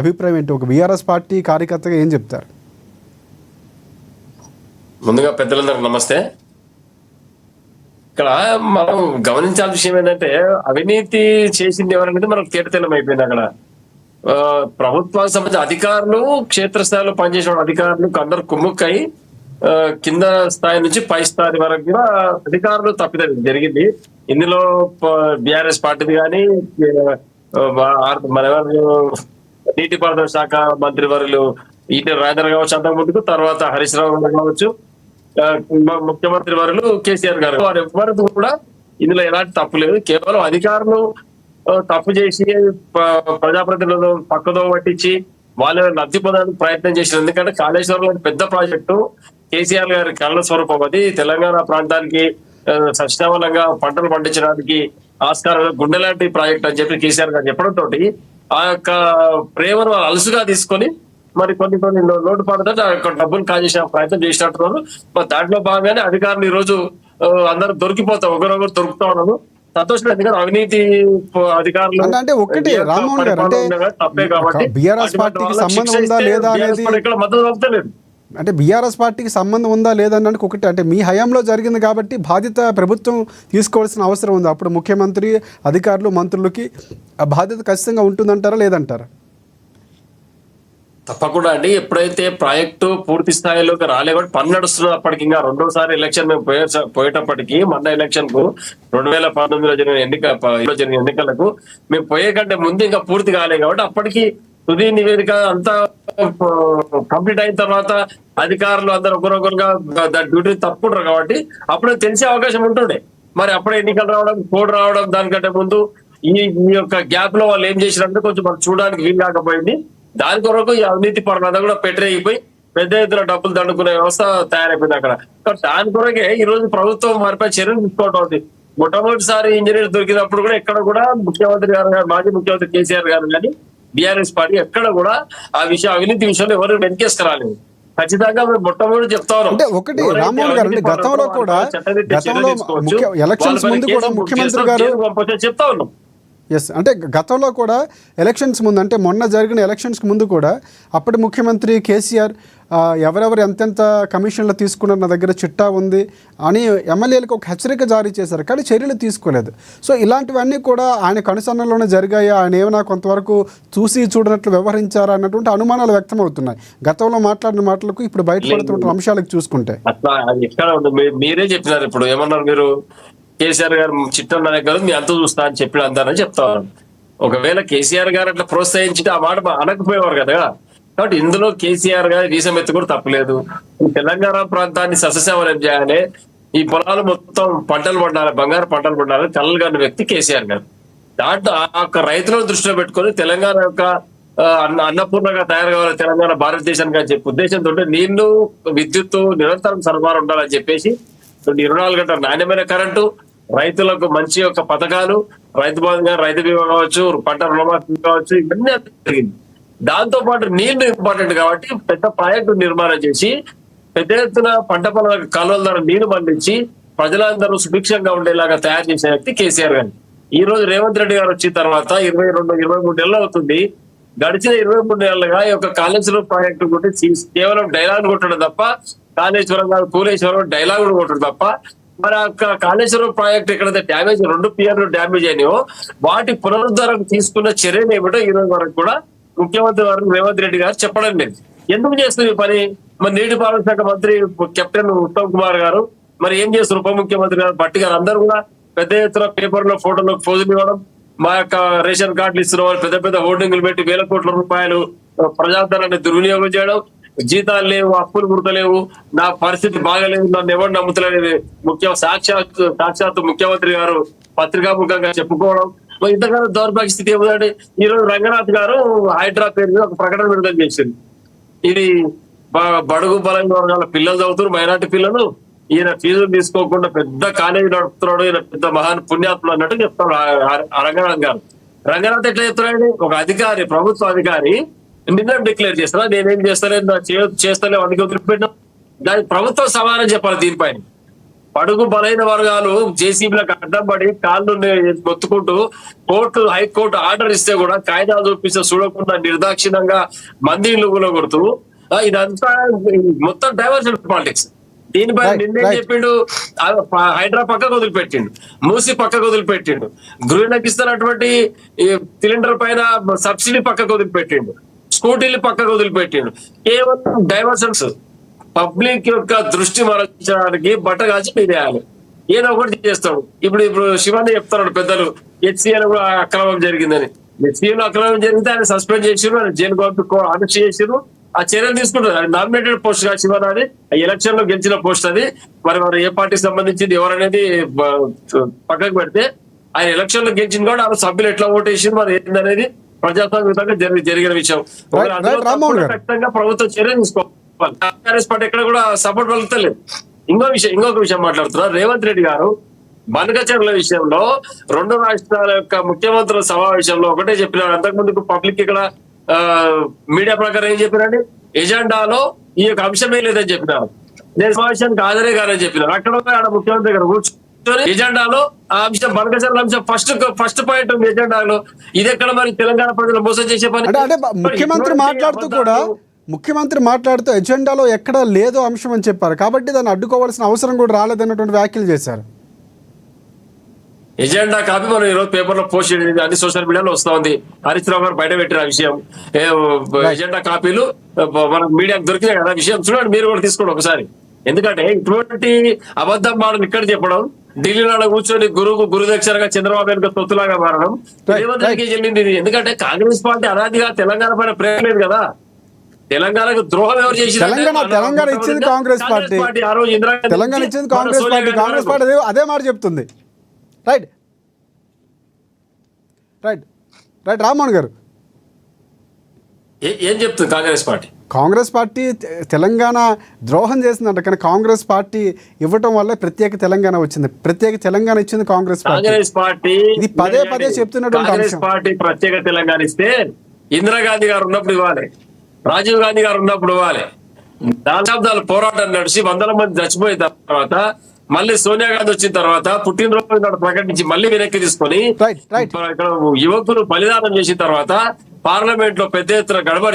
అభిప్రాయం ఏంటి? ఒక బీఆర్ఎస్ పార్టీ కార్యకర్తగా ఏం చెప్తారు? ముందుగా పెద్దలందరికీ నమస్తే. ఇక్కడ మనం గమనించాల్సిన విషయం ఏంటంటే, అవినీతి చేసింది ఎవరనేది మనకు తేటతెల్లం అయిపోయింది. అక్కడ ప్రభుత్వానికి సంబంధించిన అధికారులు, క్షేత్రస్థాయిలో పనిచేసిన అధికారులు అందరు కుమ్ముక్కై కింద స్థాయి నుంచి పై స్థాయి వరకు కూడా అధికారులు తప్పిదం జరిగింది. ఇందులో బిఆర్ఎస్ పార్టీది కానీ మన నీటిపారుదల శాఖ మంత్రి వర్యులు ఈటీ రాజేంద్ర కావచ్చు, అంతకు ముందుకు తర్వాత హరీష్ రావు కావచ్చు, ముఖ్యమంత్రి వర్యులు కేసీఆర్ గారు, వారు ఎవరిది కూడా ఇందులో ఎలాంటి తప్పు లేదు. కేవలం అధికారులు తప్పు చేసి ప్రజాప్రతినిధులు పక్కదో పట్టించి వాళ్ళు లబ్ధి పొందడానికి ప్రయత్నం చేశారు. ఎందుకంటే కాళేశ్వరం పెద్ద ప్రాజెక్టు కేసీఆర్ గారి కళల స్వరూపం. అది తెలంగాణ ప్రాంతానికి సస్యవలంగా పంటలు పండించడానికి ఆస్కారం గుండె లాంటి ప్రాజెక్ట్ అని చెప్పి కేసీఆర్ గారు చెప్పడంతో ఆ యొక్క ప్రేమను అలసుగా తీసుకొని మరి కొన్ని లోటుపాటుతో డబ్బులు కాజేసే ప్రయత్నం చేసినట్టున్నారు. మరి దాంట్లో భాగంగానే అధికారులు ఈ రోజు అందరూ దొరికిపోతాం, ఒకరొకరు దొరుకుతా ఉన్నారు. సంతోషం. ఎందుకంటే అవినీతి అధికారులు అంటే ఒకటి రామ్మోహన్ గారు, అంటే బీఆర్ఎస్ పార్టీకి సంబంధం ఉందా లేదా అనేది మద్దతు దొరుకుతలేదు. అంటే బీఆర్ఎస్ పార్టీకి సంబంధం ఉందా లేదా అన్నది ఒకటి. అంటే మీ హయాంలో జరిగింది కాబట్టి బాధ్యత ప్రభుత్వం తీసుకోవాల్సిన అవసరం ఉంది. అప్పుడు ముఖ్యమంత్రి, అధికారులు, మంత్రులకి ఆ బాధ్యత ఖచ్చితంగా ఉంటుందంటారా లేదంటారా? తప్పకుండా అండి. ఎప్పుడైతే ప్రాజెక్టు పూర్తి స్థాయిలోకి రాలే కాబట్టి పని నడుస్తున్నప్పటికీ, ఇంకా రెండోసారి ఎలక్షన్ మేము పోయేటప్పటికీ, మొన్న ఎలక్షన్ కు 2019లో జరిగిన ఎన్నికలకు మేము పోయే కంటే ముందు ఇంకా పూర్తి కాలే కాబట్టి అప్పటికి తుది నివేదిక అంతా కంప్లీట్ అయిన తర్వాత అధికారులు అందరూ ఒకరొకరుగా డ్యూటీ తప్పుకుంటారు కాబట్టి అప్పుడే తెలిసే అవకాశం ఉంటుండే. మరి అప్పుడే ఎన్నికలు రావడం, కోడ్ రావడం, దానికంటే ముందు ఈ యొక్క గ్యాప్ లో వాళ్ళు ఏం చేసినట్టు కొంచెం మనం చూడడానికి వీలు కాకపోయింది. దాని కొరకు ఈ అవినీతి పరులంతా కూడా పెట్టరైపోయి పెద్ద ఎత్తున డబ్బులు దండుకునే వ్యవస్థ తయారైపోయింది అక్కడ. దాని కొరకే ఈ రోజు ప్రభుత్వం వారిపై చర్యలు తీసుకోవడం ఉంది. మొట్టమొదటిసారి ఇంజనీర్ దొరికినప్పుడు కూడా ఎక్కడ కూడా ముఖ్యమంత్రి గారు, మాజీ ముఖ్యమంత్రి కేసీఆర్ గారు కానీ బీఆర్ఎస్ పార్టీ ఎక్కడ కూడా ఆ విషయం అవినీతి విషయంలో ఎవరు వెనకేసుకురాలేదు. ఖచ్చితంగా మొట్టమొదటి చెప్తా ఉన్నాం. అంటే ఒకటి రామ్మోహన్ గారు, అంటే గతంలో కూడా ఎలక్షన్స్ ముందు కూడా ముఖ్యమంత్రి గారు చెప్తా ఉన్నాం. ఎస్, అంటే గతంలో కూడా ఎలక్షన్స్ ముందు, అంటే మొన్న జరిగిన ఎలక్షన్స్కి ముందు కూడా అప్పటి ముఖ్యమంత్రి కేసీఆర్ ఎవరెవరు ఎంతెంత కమిషన్లు తీసుకున్నారు, నా దగ్గర చిట్టా ఉంది అని ఎమ్మెల్యేలకు ఒక హెచ్చరిక జారీ చేశారు, కానీ చర్యలు తీసుకోలేదు. సో ఇలాంటివన్నీ కూడా ఆయన కనుసన్నల్లోనే జరిగాయి. ఆయన ఏమైనా కొంతవరకు చూసి చూడనట్లు వ్యవహరించారా అన్నటువంటి అనుమానాలు వ్యక్తమవుతున్నాయి. గతంలో మాట్లాడిన మాటలకు ఇప్పుడు బయటపడుతున్న అంశాలకు చూసుకుంటే మీరే చెప్పినారు. ఇప్పుడు ఏమన్నారు మీరు? కేసీఆర్ గారు చిట్టన్న దగ్గర మీ అంత చూస్తా అని చెప్పి అంటారని చెప్తా ఉన్నాను. ఒకవేళ కేసీఆర్ గారు అట్లా ప్రోత్సహించితే ఆ మాట అనకపోయేవారు కదా. కాబట్టి ఇందులో కేసీఆర్ గారి వీసం ఎత్తు కూడా తప్పలేదు. ఈ తెలంగాణ ప్రాంతాన్ని సస్యశ్యామలం చేయాలి, ఈ పొలాలు మొత్తం పంటలు పండాలి, బంగారు పంటలు పండాలి కలలు కాని వ్యక్తి కేసీఆర్ గారు. దాంట్లో ఆ యొక్క రైతులను దృష్టిలో పెట్టుకొని తెలంగాణ యొక్క అన్నపూర్ణగా తయారు కావాలి తెలంగాణ భారతదేశానికి అని చెప్పి ఉద్దేశంతో నీళ్లు, విద్యుత్తు నిరంతరం సరఫరా ఉండాలని చెప్పేసి 24 గంటల నాణ్యమైన కరెంటు, రైతులకు మంచి యొక్క పథకాలు, రైతు బంధు, రైతు బీమా కావచ్చు, పంట రుణమాఫీ కావచ్చు, ఇవన్నీ జరిగింది. దాంతో పాటు నీళ్లు ఇంపార్టెంట్ కాబట్టి పెద్ద ప్రాజెక్టు నిర్మాణం చేసి పెద్ద ఎత్తున పంట పొలాల కాలువల ద్వారా నీళ్లు పండించి ప్రజలందరూ సుభిక్షంగా ఉండేలాగా తయారు చేసే వ్యక్తి కేసీఆర్ గారు. ఈ రోజు రేవంత్ రెడ్డి గారు వచ్చిన తర్వాత 22-23 నెలలు అవుతుంది. గడిచిన 23 నెలలుగా ఈ యొక్క కాళేశ్వరం ప్రాజెక్టు గురించి కేవలం డైలాగ్ కొట్టడం తప్ప, కాళేశ్వరం కాదు కూలేశ్వరం డైలాగ్ కూడా కొట్టడం తప్ప, మరి ఆ కాళేశ్వరం ప్రాజెక్ట్ ఎక్కడైతే డ్యామేజ్ 2 పియర్లు డ్యామేజ్ అయినాయో వాటి పునరుద్ధరణకు తీసుకున్న చర్యలు ఏమిటో ఈ రోజు వరకు కూడా ముఖ్యమంత్రి వారు రేవంత్ రెడ్డి గారు చెప్పడం లేదు. ఎందుకు చేస్తున్నారు ఈ పని? మరి నీటిపారుదల శాఖ మంత్రి కెప్టెన్ ఉత్తమ్ కుమార్ గారు మరి ఏం చేస్తున్నారు? ఉప ముఖ్యమంత్రి గారు, భట్టి గారు అందరూ కూడా పెద్ద ఎత్తున పేపర్లో ఫోటోలో ఫోజులు ఇవ్వడం, మా యొక్క రేషన్ కార్డులు ఇస్తున్న వాళ్ళు పెద్ద పెద్ద హోర్డింగ్లు పెట్టి వేల కోట్ల రూపాయలు ప్రజాధనాన్ని దుర్వినియోగం చేయడం, జీతాలు లేవు, అప్పులు గుర్తలేవు, నా పరిస్థితి బాగలేదు, నన్ను ఎవరు నమ్ముతలేదు సాక్షాత్తు ముఖ్యమంత్రి గారు పత్రికాముఖంగా చెప్పుకోవడం. ఇంతకాలం దౌర్భాగ్య స్థితి ఏమిటంటే ఈ రోజు రంగనాథ్ గారు హైడ్రా పేరు మీద ఒక ప్రకటన విడుదల చేసింది. ఇది బడుగు బలైన వర్గాల పిల్లలు చదువుతున్నారు, మైనార్టీ పిల్లలు, ఈయన ఫీజులు తీసుకోకుండా పెద్ద కాలేజీ నడుపుతున్నాడు, ఈయన పెద్ద మహాన్ పుణ్యాత్ములు అన్నట్టు చెప్తాడు రంగనాథ్ గారు. రంగనాథ్ ఎట్లా చెప్తున్నాడు? ఒక అధికారి, ప్రభుత్వ అధికారి నిన్న డిక్లేర్ చేస్తారా, నేనేం చేస్తలేదు, చేస్తలేవు, అందుకే వదిలిపెట్టినా. దానికి ప్రభుత్వం సమాధానం చెప్పాలి దీనిపైన. బడుగు బలైన వర్గాలు జేసీబీలకు అడ్డం పడి కాళ్ళు మొత్తుకుంటూ కోర్టు హైకోర్టు ఆర్డర్ ఇస్తే కూడా కాయిదాలు చూపిస్తే చూడకుండా నిర్దాక్షిణంగా మంది ఇల్లు కొడుతూ ఇదంతా మొత్తం డైవర్షన్ పాలిటిక్స్. దీనిపై నిన్నేం చెప్పిండు, హైడ్రా పక్కకు వదిలిపెట్టిండు, మూసి పక్కకు వదిలిపెట్టిండు, గృహిణికి ఇస్తున్నటువంటి సిలిండర్ పైన సబ్సిడీ పక్కకు వదిలిపెట్టిండు, స్కూటీలు పక్కకు వదిలిపెట్టిండు. కేవలం డైవర్షన్స్, పబ్లిక్ యొక్క దృష్టి మరల్చడానికి బట్ట కాల్చి మీదేయాలి, ఏదో ఒకటి చేస్తాడు. ఇప్పుడు శివాన్ని చెప్తున్నాడు పెద్దలు, హెచ్సిఎల్ కూడా అక్రమం జరిగిందని. హెచ్సిఎల్ అక్రమం జరిగితే ఆయన సస్పెండ్ చేసిరు, ఆయన జైలు గవర్నమెంట్ అరెస్ట్ చేసిరు, ఆ చర్యలు తీసుకుంటారు. అది నామినేటెడ్ పోస్ట్ గా శివనాది ఎలక్షన్ లో గెలిచిన పోస్ట్ అది. మరి ఏ పార్టీకి సంబంధించింది ఎవరనేది పక్కకు పెడితే ఆయన ఎలక్షన్ లో గెలిచింది కూడా ఆ సభ్యులు ఎట్లా ఓటేసి మరి ఏందనేది ప్రజాస్వామ్యంగా జరిగిన విషయం. ఖచ్చితంగా ప్రభుత్వం చర్య తీసుకోవాలి. కాంగ్రెస్ పార్టీ ఎక్కడ కూడా సపోర్ట్ పలుకుతలేదు. ఇంకొక విషయం మాట్లాడుతున్నారు రేవంత్ రెడ్డి గారు బనకచర్ల విషయంలో 2 రాష్ట్రాల యొక్క ముఖ్యమంత్రుల సమావేశంలో ఒకటే చెప్పినాడు. అంతకుముందుకు పబ్లిక్ ఇక్కడ మీడియా ప్రకారం ఏం చెప్పినండి, ఎజెండాలో ఈ యొక్క అంశమే లేదని చెప్పినారు. నేను సమావేశానికి హాజరే కాదని చెప్పినారు. అక్కడ ముఖ్యమంత్రి గారు కూర్చొని ఎజెండాలో ఆ అంశం బనకచర్ల అంశం ఫస్ట్ పాయింట్ ఉంది ఎజెండాలో. ఇది ఎక్కడ మరి తెలంగాణ ప్రజలు మోసం చేసే పని. అంటే ముఖ్యమంత్రి మాట్లాడుతూ ఎజెండాలో ఎక్కడ లేదో అంశం అని చెప్పారు, కాబట్టి దాన్ని అడ్డుకోవాల్సిన అవసరం కూడా రాలేదన్నటువంటి వ్యాఖ్యలు చేశారు. ఎజెండా కాపీ మనం ఈ రోజు పేపర్ లో పోస్ట్ చేయడం అన్ని సోషల్ మీడియాలో వస్తా ఉంది. హరీష్ రావు గారు బయట పెట్టిన విషయం, ఎజెండా కాపీలు మనకు మీడియాకు దొరికినాయి కదా. విషయం చూడండి, మీరు కూడా తీసుకోండి ఒకసారి. ఎందుకంటే ఇటువంటి అబద్ధం మాటలు ఇక్కడ చెప్పడం, ఢిల్లీలో కూర్చొని గురుదక్షరగా చంద్రబాబు వెనుక తొత్తులాగా మారడం రేవంత్ రెడ్డికి చెల్లింది ఇది. ఎందుకంటే కాంగ్రెస్ పార్టీ అనాదిగా తెలంగాణ పైన ప్రేమ లేదు కదా. తెలంగాణకు ద్రోహం ఎవరు చేసి తెలంగాణ ఇచ్చింది కాంగ్రెస్ పార్టీ, ఆ రోజు తెలంగాణ ఇచ్చింది కాంగ్రెస్ పార్టీ అదే మాట చెప్తుంది. రైట్ రైట్ రైట్ రామ్మోహన్ గారు ఏం చెప్తుంది కాంగ్రెస్ పార్టీ తెలంగాణ ద్రోహం చేసిందంట, కానీ కాంగ్రెస్ పార్టీ ఇవ్వటం వల్ల ప్రత్యేక తెలంగాణ వచ్చింది. ప్రత్యేక తెలంగాణ ఇచ్చింది కాంగ్రెస్ పార్టీ. ఇది పదే చెప్తున్నటువంటి కాంగ్రెస్ పార్టీ ప్రత్యేక తెలంగాణ ఇస్తే ఇందిరాగాంధీ గారు ఉన్నప్పుడు ఇవ్వాలి, రాజీవ్ గాంధీ గారు ఉన్నప్పుడు ఇవ్వాలి. దశాబ్దాలు పోరాటం నడిచి 100 మంది చచ్చిపోయిన తర్వాత మళ్ళీ సోనియా గాంధీ వచ్చిన తర్వాత పుట్టినరోజు నాడు ప్రకటించి మళ్ళీ వెనక్కి తీసుకొని ఇక్కడ యువకులు బలిదానం చేసిన తర్వాత పార్లమెంట్ లో పెద్ద ఎత్తున గడబడి